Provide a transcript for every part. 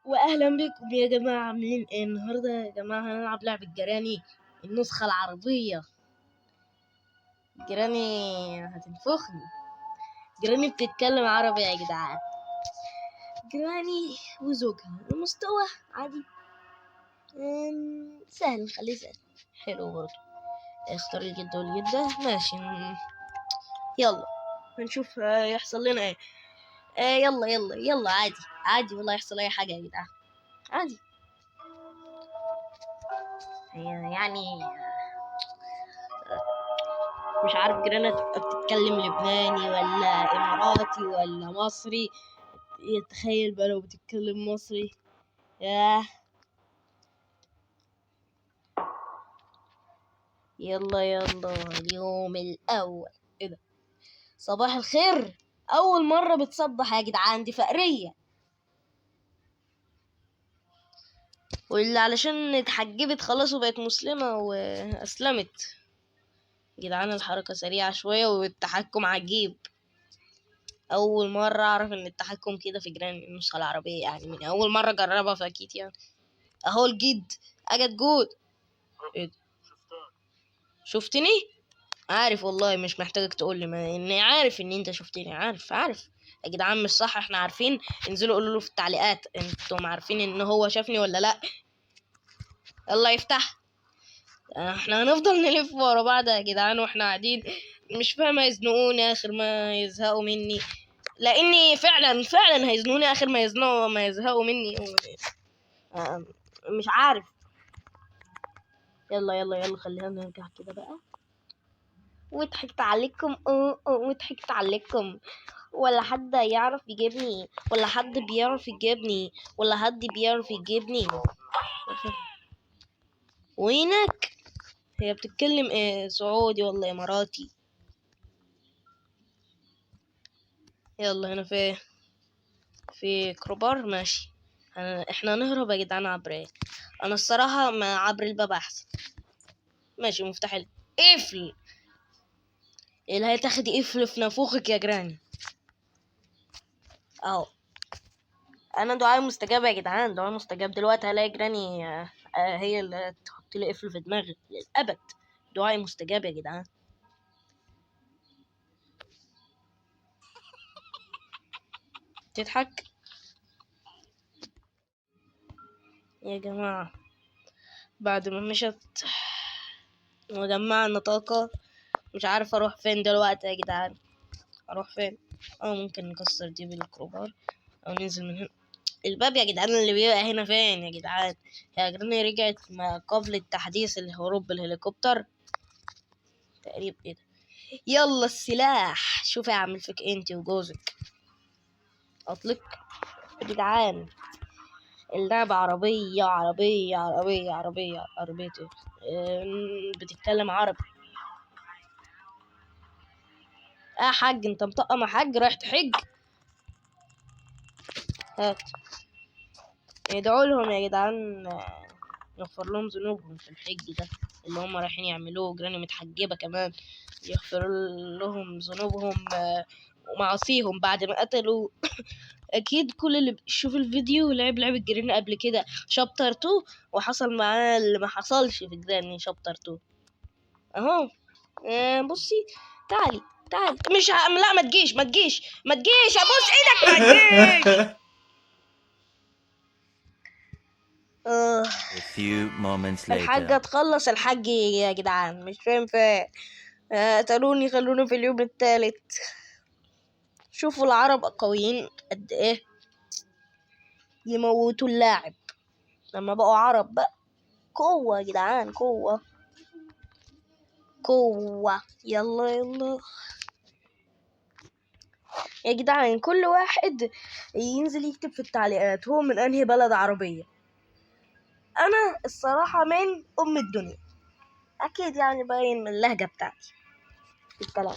واهلا بكم يا جماعه، عاملين ايه النهارده يا جماعه؟ هنلعب لعبه جراني النسخه العربيه. جراني هتنفخني. جراني بتتكلم عربي يا جدعان. جراني وزوجها المستوى عادي، سهل، نخليه سهل. حلو برضه. اختار الجد والجده، ماشي. يلا هنشوف يحصل لنا ايه. يلا يلا يلا، عادي عادي والله، يحصل اي حاجه يا جدعان، عادي. يعني مش عارف جيرانها تبقى بتتكلم لبناني ولا اماراتي ولا مصري. يتخيل بقى لو بتتكلم مصري. ياه. يلا يلا، اليوم الاول. ايه ده؟ صباح الخير. اول مرة بتصبح يا جدعان، دي فقرية. واللي علشان اتحجبت خلاص وبقت مسلمة واسلمت. جدعان الحركة سريعة شوية والتحكم عجيب. اول مرة اعرف ان التحكم كده في جيران النسخة العربية، يعني من اول مرة اجربها فاكيد يعني. اهو الجد اجد جود. إيه ده؟ شفتني؟ عارف والله، مش محتاجك تقولي، ما اني عارف ان انت شفتني، عارف يا جدعان. مش صح؟ احنا عارفين. انزلوا قولوا له في التعليقات انتم عارفين ان هو شافني ولا لا. يلا يفتح. احنا هنفضل نلف ورا بعض يا جدعان واحنا قاعدين. مش فاهم، هيزنقوني اخر ما يزهقوا مني. لاني فعلا هيزنقوني اخر ما يزهقوا مني. مش عارف. يلا يلا يلا، خلينا نرجع كده بقى. وضحكت عليكم، وضحكت عليكم. ولا حد يعرف يجيبني، ولا حد بيعرف يجيبني، ولا حد بيعرف يجيبني. وينك؟ هي بتتكلم ايه، سعودي ولا اماراتي؟ يلا هنا في كروبار، ماشي. احنا نهرب يا جدعان عبر ايه؟ انا الصراحة ما عبر الباب احسن. ماشي، مفتاح قفل. اللي هتاخدي قفل في نافوخك يا جراني. اهو. انا دعاء مستجاب يا جدعان، دعاء مستجاب. دلوقتي هلاقي جراني هي اللي تحط لي قفل في دماغي للابد. دعاء مستجاب يا جدعان. تضحك يا جماعة. بعد ما مشت وجمعنا طاقة، مش عارف اروح فين دلوقتي يا جدعان. اروح فين؟ ممكن نكسر دي بالكروبار او ننزل من هنا. الباب يا جدعان اللي بيبقى هنا فين يا جدعان؟ يا جراني رجعت ما قبل التحديث الهروب بالهليكوبتر تقريبا. ايه ده؟ يلا السلاح. شوف اعمل فيك انت وجوزك. اطلق يا جدعان. اللعبة عربية بتتكلم عربي. حاج انت مطقم يا حاج، رايح تحج؟ هات. ادعوا لهم يا جدعان، يغفر لهم ذنوبهم في الحج ده اللي هم رايحين يعملوه. جراني متحجبة كمان. يغفر لهم ذنوبهم ومعاصيهم بعد ما قتلوا. اكيد كل اللي بيشوف الفيديو لعب لعبة جراني قبل كده شابتر 2، وحصل معاه اللي ما حصلش في جراني شابتر 2. اهو. بصي. تعالي. مش لا، ما تجيش ابوس ايدك، ما تجيش. A few moments الحاجة later. تخلص الحاج يا جدعان، مش فاهم فين. قتلوني، خلوني في اليوم الثالث. شوفوا العرب قويين قد ايه، يموتوا اللاعب لما بقوا عرب بقى. قوة يا جدعان، قوة. يلا يلا يا جدعان، كل واحد ينزل يكتب في التعليقات هو من انهي بلد عربية. انا الصراحة من ام الدنيا، اكيد يعني باين من اللهجة بتاعتي الكلام.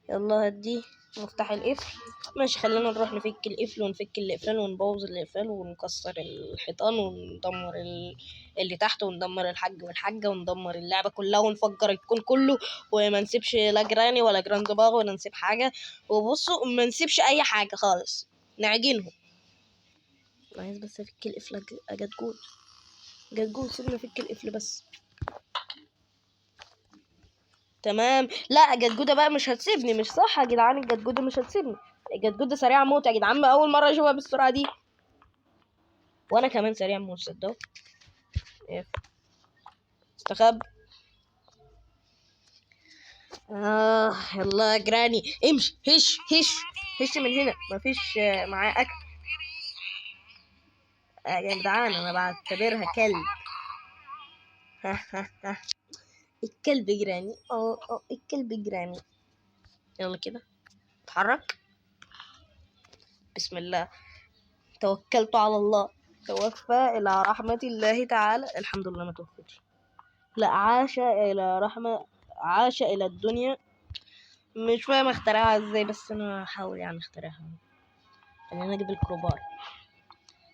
يلا هدي مفتاح القفل. ماشي، خلينا نروح نفك القفل ونفك الاقفال ونبوظ الاقفال ونكسر الحيطان وندمر اللي تحت وندمر الحاج والحاجة وندمر اللعبة كلها ونفجر الكون كله، وما نسيبش لا جراني ولا جراند باغ ولا نسيب حاجة. وبصوا ما نسيبش اي حاجة خالص، نعجنهم. أنا عايز بس افك القفل. جدجود جدجود سيبني افك القفل بس. تمام. لا جدجودة بقى مش هتسيبني، مش صح يا جدعان، الجدجودة مش هتسيبني. الجدجودة سريعة موت يا جدعان، اول مرة اشوفها بالسرعة دي. وانا كمان سريع موت صدق. استخب. يلا يا جراني امشي، هش هش هش من هنا، مفيش معاه اكل. يا جدعان انا بعتبرها كلب. الكلب جراني. الكلب جراني. يلا كده اتحرك. بسم الله، توكلت على الله. توفى الى رحمة الله تعالى. الحمد لله ما توفتش. لا، عاش الى الدنيا. مش فاهم اخترعها ازاي، بس انا هحاول يعني اخترعها. خلينا نجيب الكروبار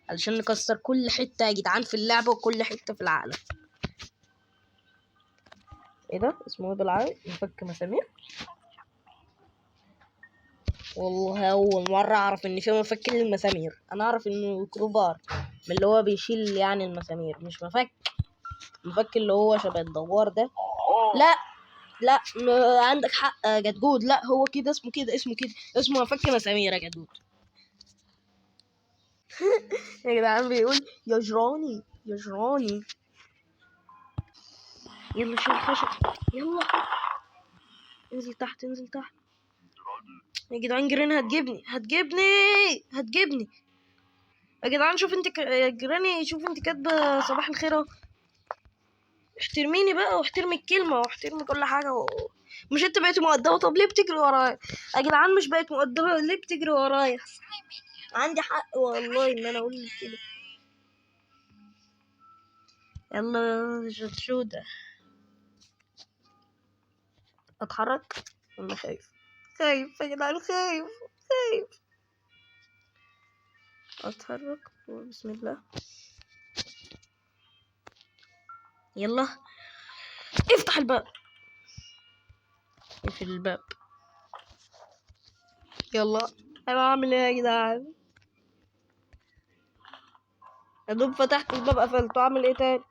علشان نكسر كل حتة يا جدعان في اللعبة وكل حتة في العالم. ايه ده اسمه ايه بالعربي؟ مفك مسامير. والله اول مرة اعرف ان في مفك للمسامير. انا اعرف انه كروبار من اللي هو بيشيل يعني المسامير، مش مفك. مفك اللي هو شبه الدوار ده. لا لا، عندك حق يا جدجود. لا هو كده اسمه، كده اسمه، كده اسمه مفك مسامير يا جدجود. يا جدعان بيقول يا جراني يا جراني. يلا شيل الخشب، يلا انزل تحت انزل تحت. يا جدعان جيران هتجيبني هتجيبني. يا جدعان شوف انت يا جيراني، شوف انت كاتبه صباح الخير اهو. احترميني بقى واحترمي الكلمه واحترمي كل حاجه مش انت بقيت مؤدبه؟ طب ليه بتجري ورايا يا جدعان؟ مش بقيت مؤدبه ليه بتجري ورايا؟ عندي حق والله ان انا اقول كده. يلا جدجودة اتحرك. انا خايف يا جدعان، خايف اتحرك. بسم الله. يلا افتح الباب. اقفل الباب. يلا انا اعمل ايه يا جدعان؟ يا دوب فتحت الباب قفلته، اعمل ايه تاني؟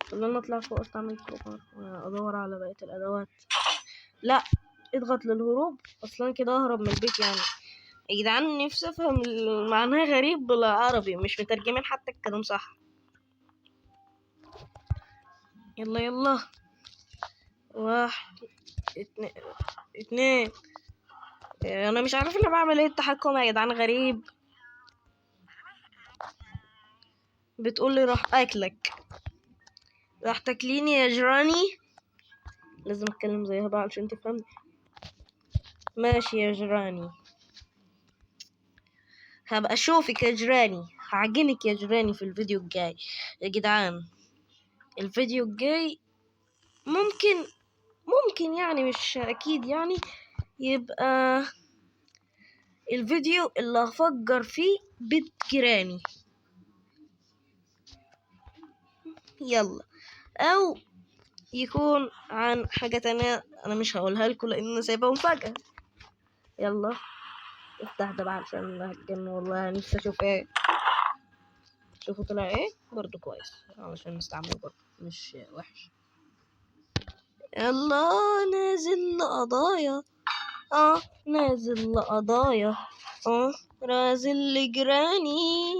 خلينا نطلع فوق استعمل الكروبار ادور على بقية الادوات. لا اضغط للهروب. اصلا كده اهرب من البيت يعني. يا جدعان نفسي افهم معناه غريب بالعربي، مش مترجمين حتى الكلام صح. يلا واحد اتنين. انا مش عارف انا بعمل ايه. التحكم يا جدعان غريب. بتقولي راح اكلك، راح تاكليني يا جراني. لازم اتكلم زيها بقى علشان تفهمني. ماشي يا جراني، هبقى اشوفك يا جراني، هعجنك يا جراني في الفيديو الجاي. يا جدعان الفيديو الجاي ممكن يعني مش اكيد يعني يبقى الفيديو اللي هفجر فيه بيت جيراني. يلا، او يكون عن حاجة تانية انا مش هقولها لكم لان سايبها مفاجأة. يلا افتح ده بقى عشان هتجن. والله نفسي اشوف ايه. شوفوا طلع ايه برضو كويس علشان نستعمله برضو مش وحش. يلا نازل لقضايا. نازل لقضايا. نازل لجيراني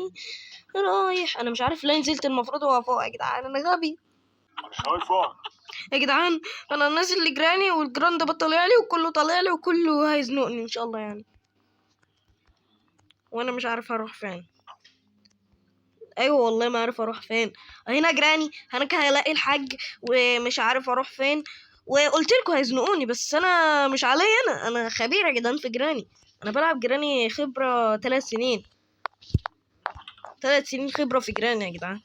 رايح. انا مش عارف ليه نزلت، المفروض هو فوق يا جدعان، انا غبي. مش شايفك يا جدعان انا نازل لجيراني والجيران ده طالع لي وكله طالع لي وكله هيزنقني ان شاء الله يعني، وانا مش عارف اروح فين. ايوه والله ما عارف اروح فين. هنا جيراني هناك هلاقي الحاج ومش عارف اروح فين. وقلت لكم هيزنقوني بس انا مش عليا. انا خبير يا جدعان في جيراني. انا بلعب جيراني خبرة 3 سنين. 3 سنين خبرة في جيراني يا جدعان.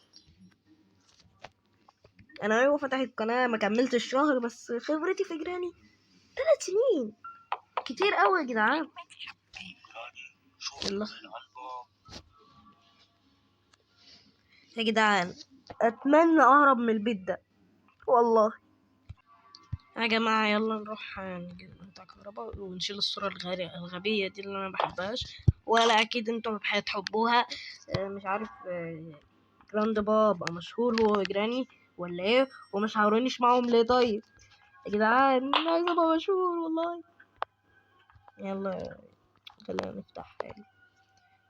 انا ايوه فتحت قناة ما كملتش الشهر بس خبرتي في جيراني 3 سنين كتير قوي يا جدعان. يلا يا جدعان، اتمنى اهرب من البيت ده والله. يا جماعة يلا نروح نقطع كهرباء ونشيل الصورة الغبية دي اللي انا مبحبهاش، ولا اكيد انتم هتحبوها. مش عارف جراند بابا مشهور هو وجراني ولا ايه، ومش هورونيش معاهم ليه؟ طيب يا جدعان انا عايز ابقى مشهور والله. يلا خلينا نفتح تاني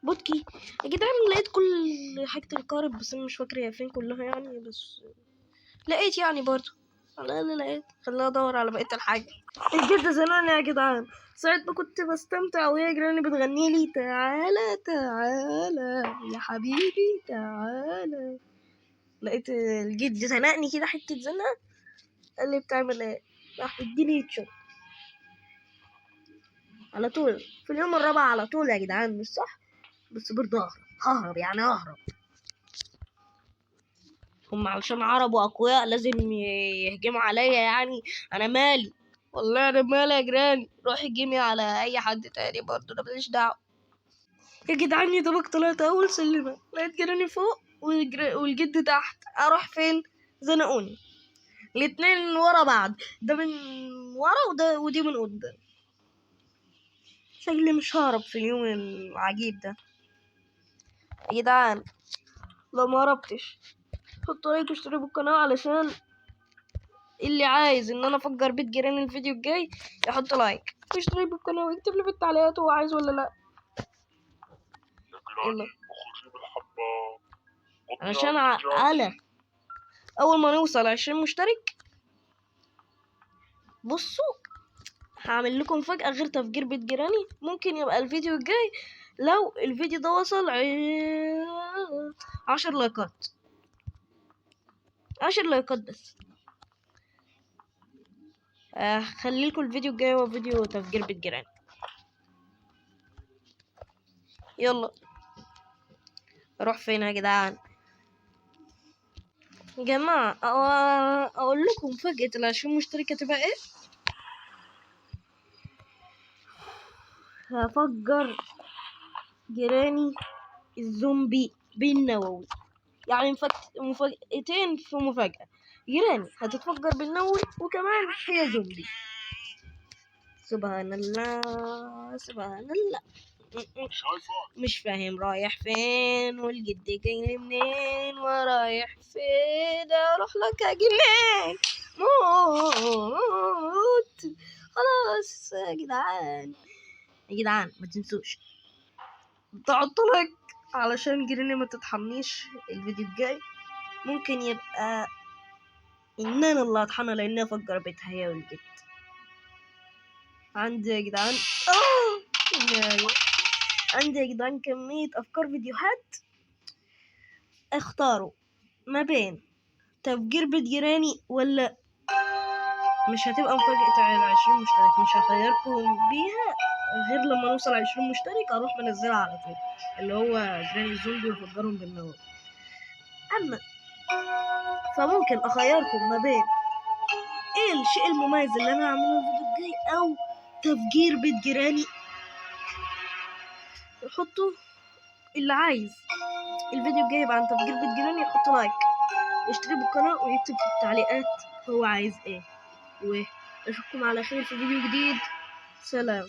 بودكي. يا جدعان لقيت كل حاجة القارب، بس انا مش فاكرة هي فين كلها يعني، بس لقيت يعني برضو على الأقل لقيت. خليني أدور على بقية الحاجة. الجد زمان يا جدعان ساعة ما كنت بستمتع وهي جيراني بتغني لي تعالى تعالى يا حبيبي تعالى. لقيت الجد زنقني كده حتة زنقة، قال لي بتعمل ايه؟ راح اديني هيتشوت على طول في اليوم الرابع على طول يا جدعان، مش صح؟ بس برضه ههرب يعني ههرب. هم علشان عرب واقوياء لازم يهجموا عليا يعني؟ انا مالي والله، انا مالي يا جيراني، روحي جيمي على اي حد تاني برضه، انا ماليش دعوه. يا جدعان يا دوبك طلعت اول سلمه لقيت جيراني فوق والجد تحت، اروح فين؟ زنقوني الاتنين ورا بعض، ده من ورا ودي من قدام. شكلي مش ههرب في اليوم العجيب ده يا جدعان. لو ما هربتش حطوا لايك واشتركوا بالقناه، علشان اللي عايز ان انا افجر بيت جيران الفيديو الجاي يحط لايك واشترك بالقناه ويكتب لي في التعليقات هو عايز ولا لا. يلا عشان انا اول ما نوصل 20 مشترك بصوا هعمل لكم فجأة غير تفجير بيت جيراني. ممكن يبقى الفيديو الجاي لو الفيديو ده وصل 10 لايكات، 10 لايكات بس. خلي لكم الفيديو الجاي هو فيديو تفجير بيت جيراني. يلا اروح فين يا جدعان؟ يا جماعة اقول لكم فجأة ال20 مشترك هتبقى ايه؟ هفجر جيراني الزومبي بالنووي، يعني مفاجأتين في مفاجأة. جيراني هتتفجر بالنووي وكمان هي زومبي. سبحان الله سبحان الله. مش فاهم رايح فين والجد جاي منين ورايح فين، اروح لك اجي منين؟ موت. خلاص يا جدعان، يا جدعان ما تنسوش تحطوا لايك علشان جيراني ما تتحميش. الفيديو الجاي ممكن يبقى ان انا اللي هطحنها لاني افجر بيتها هي والجد. عندي يا جدعان عندي يا جدعان كمية افكار فيديوهات، اختاروا ما بين تفجير بيت جيراني ولا مش هتبقى مفاجأة على 20 مشترك، مش هخيركم بيها غير لما نوصل 20 مشترك اروح منزلها على طول، اللي هو جيراني الزومبي وافجرهم بالنار. اما فممكن اخيركم ما بين ايه الشيء المميز اللي انا هعمله الفيديو الجاي او تفجير بيت جيراني. حطوا اللي عايز الفيديو الجاي يبقى عن تفجير بيت جيراني يحط لايك ويشترك بالقناة ويكتب في التعليقات هو عايز ايه، واشوفكم على خير في فيديو جديد. سلام.